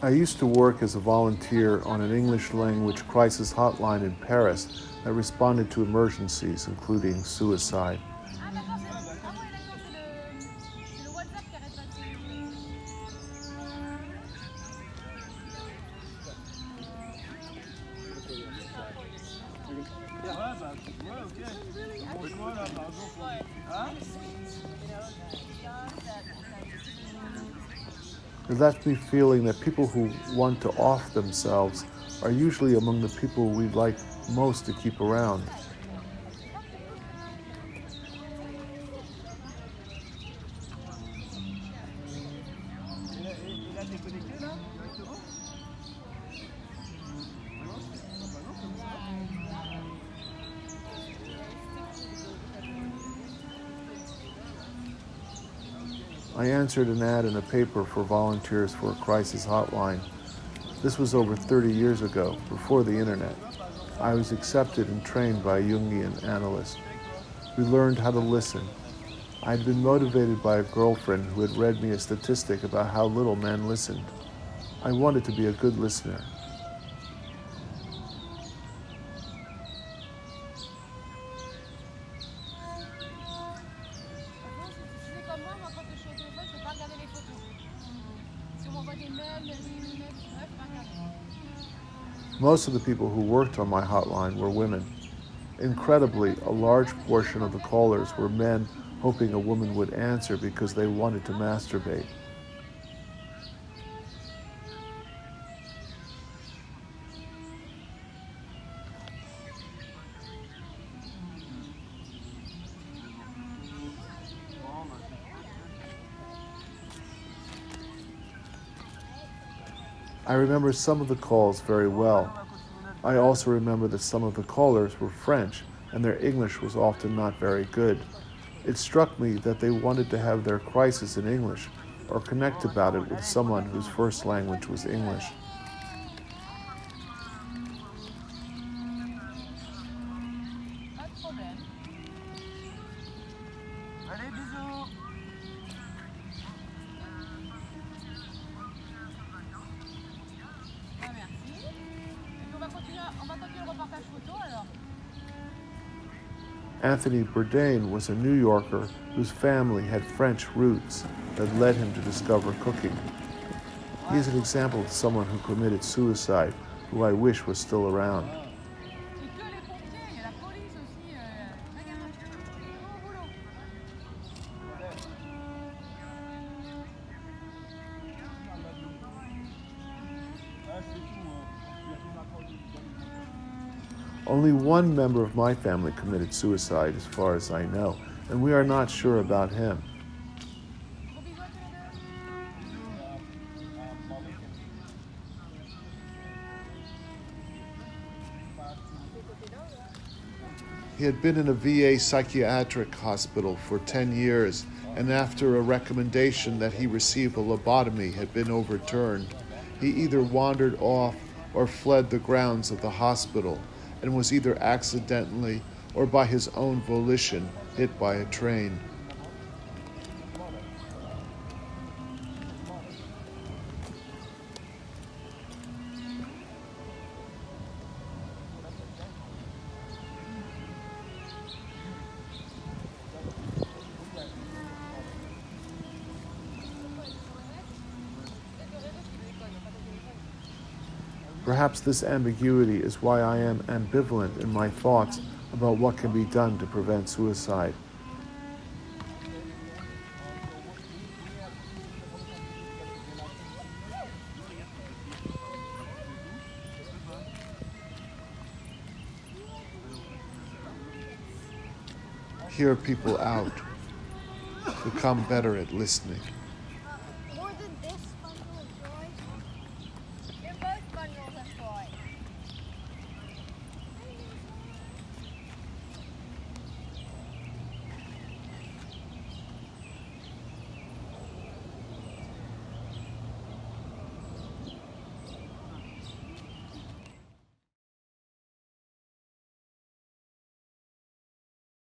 I used to work as a volunteer on an English language crisis hotline in Paris that responded to emergencies, including suicide. It left me feeling that people who want to off themselves are usually among the people we'd like most to keep around. I answered an ad in a paper for volunteers for a crisis hotline. This was over 30 years ago, before the internet. I was accepted and trained by a Jungian analyst. We learned how to listen. I had been motivated by a girlfriend who had read me a statistic about how little men listened. I wanted to be a good listener. Most of the people who worked on my hotline were women. Incredibly, a large portion of the callers were men hoping a woman would answer because they wanted to masturbate. I remember some of the calls very well. I also remember that some of the callers were French and their English was often not very good. It struck me that they wanted to have their crisis in English or connect about it with someone whose first language was English. Anthony Bourdain was a New Yorker whose family had French roots that led him to discover cooking. He is an example of someone who committed suicide, who I wish was still around. Only one member of my family committed suicide, as far as I know, and we are not sure about him. He had been in a VA psychiatric hospital for 10 years, and after a recommendation that he receive a lobotomy had been overturned, he either wandered off or fled the grounds of the hospital, and was either accidentally or by his own volition hit by a train. Perhaps this ambiguity is why I am ambivalent in my thoughts about what can be done to prevent suicide. Hear people out, become better at listening.